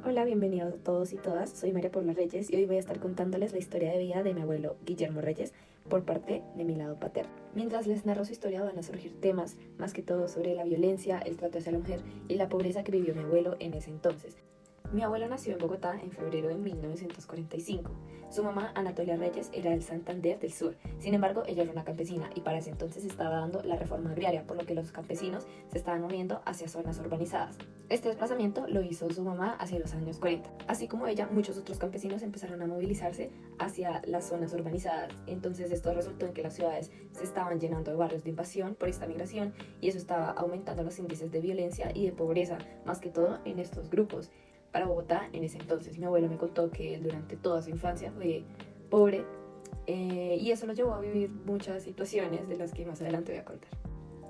Hola, bienvenidos a todos y todas. Soy María Paula Reyes y hoy voy a estar contándoles la historia de vida de mi abuelo Guillermo Reyes por parte de mi lado paterno. Mientras les narro su historia van a surgir temas, más que todo sobre la violencia, el trato hacia la mujer y la pobreza que vivió mi abuelo en ese entonces. Mi abuelo nació en Bogotá en febrero de 1945. Su mamá, Anatolia Reyes, era del Santander del Sur. Sin embargo, ella era una campesina y para ese entonces estaba dando la reforma agraria, por lo que los campesinos se estaban moviendo hacia zonas urbanizadas. Este desplazamiento lo hizo su mamá hacia los años 40. Así como ella, muchos otros campesinos empezaron a movilizarse hacia las zonas urbanizadas. Entonces esto resultó en que las ciudades se estaban llenando de barrios de invasión por esta migración y eso estaba aumentando los índices de violencia y de pobreza, más que todo en estos grupos. Para Bogotá en ese entonces. Mi abuelo me contó que él durante toda su infancia fue pobre y eso lo llevó a vivir muchas situaciones de las que más adelante voy a contar.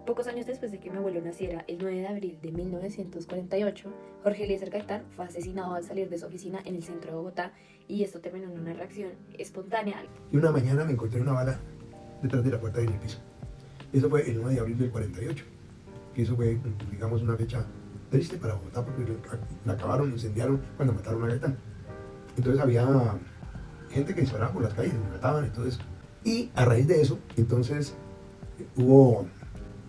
Pocos años después de que mi abuelo naciera, el 9 de abril de 1948, Jorge Eliezer Gaitán fue asesinado al salir de su oficina en el centro de Bogotá y esto terminó en una reacción espontánea. Y una mañana me encontré una bala detrás de la puerta del piso. Eso fue el 9 de abril del 48, que eso fue, digamos, una fecha triste para Bogotá porque la acabaron, incendiaron cuando mataron a Gaitán. Entonces había gente que disparaba por las calles, mataban y todo eso. Y a raíz de eso, entonces hubo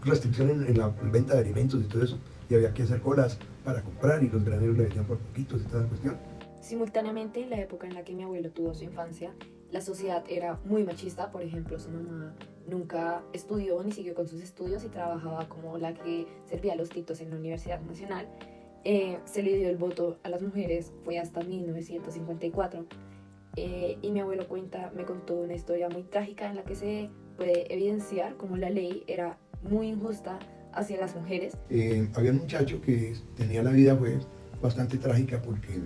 restricciones en la venta de alimentos y todo eso. Y había que hacer colas para comprar y los graneros le vendían por poquitos y toda la cuestión. Simultáneamente, en la época en la que mi abuelo tuvo su infancia, la sociedad era muy machista. Por ejemplo, su mamá nunca estudió ni siguió con sus estudios y trabajaba como la que servía los titos en la Universidad Nacional. Se le dio el voto a las mujeres, fue hasta 1954. Y mi abuelo me contó una historia muy trágica en la que se puede evidenciar cómo la ley era muy injusta hacia las mujeres. Había un muchacho que tenía la vida pues, bastante trágica porque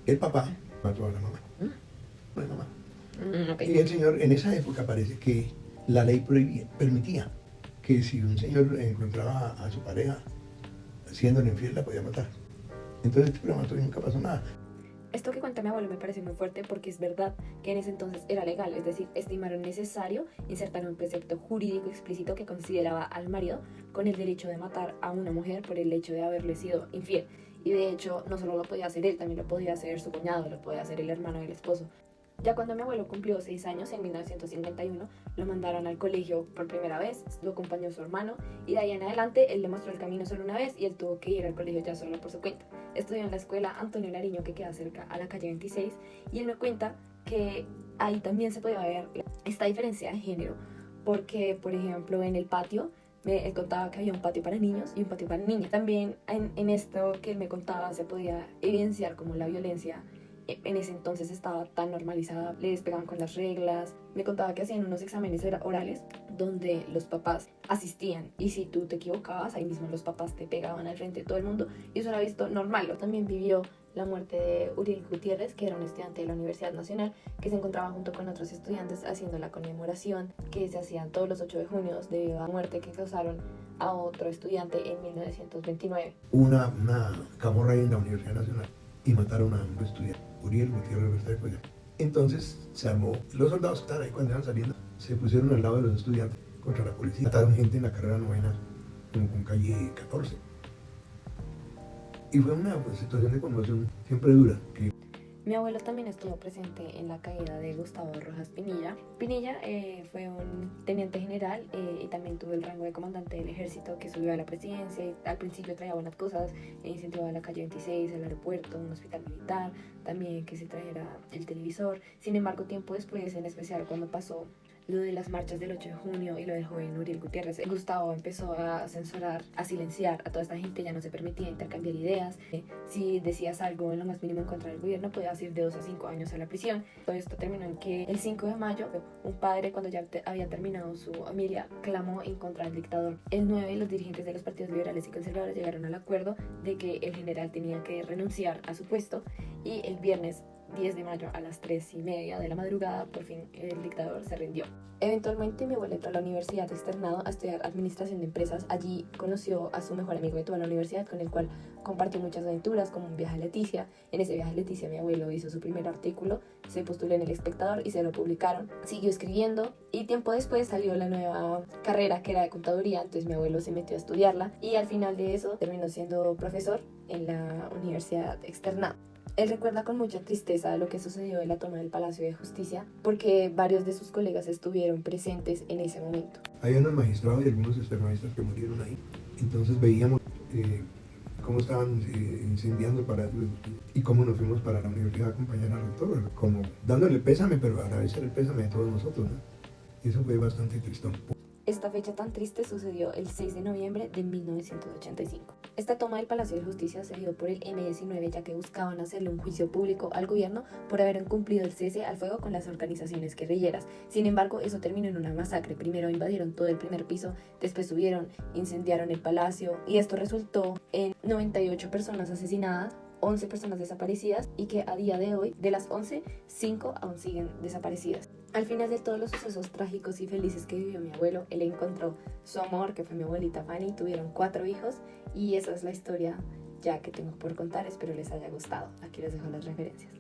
el papá mató a la mamá. La mamá. Okay. Y el señor, en esa época parece que la ley permitía que si un señor encontraba a su pareja siendo infiel la podía matar. Entonces este la mató y nunca pasó nada. Esto que cuenta mi abuelo me parece muy fuerte porque es verdad que en ese entonces era legal, es decir, estimaron necesario insertar un precepto jurídico explícito que consideraba al marido con el derecho de matar a una mujer por el hecho de haberle sido infiel. Y de hecho no solo lo podía hacer él, también lo podía hacer su cuñado, lo podía hacer el hermano del esposo. Ya cuando mi abuelo cumplió 6 años, en 1951, lo mandaron al colegio por primera vez, lo acompañó su hermano y de ahí en adelante él le mostró el camino solo una vez y él tuvo que ir al colegio ya solo por su cuenta. Estudió en la escuela Antonio Nariño, que queda cerca a la calle 26, y él me cuenta que ahí también se podía ver esta diferencia de género, porque por ejemplo en el patio, él contaba que había un patio para niños y un patio para niñas. También en esto que él me contaba se podía evidenciar como la violencia en ese entonces estaba tan normalizada, les pegaban con las reglas. Me contaba que hacían unos exámenes orales donde los papás asistían y si tú te equivocabas, ahí mismo los papás te pegaban al frente de todo el mundo y eso era visto normal. También vivió la muerte de Uriel Gutiérrez, que era un estudiante de la Universidad Nacional, que se encontraba junto con otros estudiantes haciendo la conmemoración que se hacían todos los 8 de junio debido a la muerte que causaron a otro estudiante en 1929. Una camorra ahí en la Universidad Nacional y mataron a un estudiante, Uriel Gutiérrez de Coya. Entonces se armó, los soldados que estaban ahí cuando iban saliendo se pusieron al lado de los estudiantes contra la policía. Mataron gente en la carrera novena, como con calle 14. Y fue una situación de conmoción siempre dura. Mi abuelo también estuvo presente en la caída de Gustavo Rojas Pinilla. Pinilla fue un teniente general y también tuvo el rango de comandante del ejército, que subió a la presidencia y al principio traía buenas cosas, incentivaba la calle 26, el aeropuerto, un hospital militar, también que se trajera el televisor. Sin embargo, tiempo después, en especial cuando pasó lo de las marchas del 8 de junio y lo del joven Uriel Gutiérrez, Gustavo empezó a censurar, a silenciar a toda esta gente, ya no se permitía intercambiar ideas. Si decías algo en lo más mínimo en contra del gobierno, podías ir de 2 a 5 años a la prisión. Todo esto terminó en que el 5 de mayo, un padre, cuando ya había terminado su familia, clamó en contra del dictador. El 9, los dirigentes de los partidos liberales y conservadores llegaron al acuerdo de que el general tenía que renunciar a su puesto y el viernes 10 de mayo a las 3:30 de la madrugada, por fin el dictador se rindió. Eventualmente mi abuelo entró a la universidad externado a estudiar administración de empresas. Allí conoció a su mejor amigo de toda la universidad, con el cual compartió muchas aventuras, como un viaje a Leticia. En ese viaje a Leticia mi abuelo hizo su primer artículo, se postuló en El Espectador y se lo publicaron. Siguió escribiendo y tiempo después salió la nueva carrera, que era de contaduría, entonces mi abuelo se metió a estudiarla y al final de eso terminó siendo profesor en la universidad externada. Él recuerda con mucha tristeza lo que sucedió en la toma del Palacio de Justicia, porque varios de sus colegas estuvieron presentes en ese momento. Había unos magistrados y algunos externistas que murieron ahí. Entonces veíamos cómo estaban incendiando el Palacio de Justicia y cómo nos fuimos para la universidad a acompañar al rector, como dándole el pésame, pero agradecer el pésame de todos nosotros, ¿no? Eso fue bastante tristón. Esta fecha tan triste sucedió el 6 de noviembre de 1985. Esta toma del Palacio de Justicia se dio por el M-19, ya que buscaban hacerle un juicio público al gobierno por haber incumplido el cese al fuego con las organizaciones guerrilleras. Sin embargo, eso terminó en una masacre. Primero invadieron todo el primer piso, después subieron, incendiaron el palacio y esto resultó en 98 personas asesinadas, 11 personas desaparecidas y que a día de hoy, de las 11, 5 aún siguen desaparecidas. Al final de todos los sucesos trágicos y felices que vivió mi abuelo, él encontró su amor, que fue mi abuelita Fanny, tuvieron 4 hijos y esa es la historia ya que tengo por contar, espero les haya gustado. Aquí les dejo las referencias.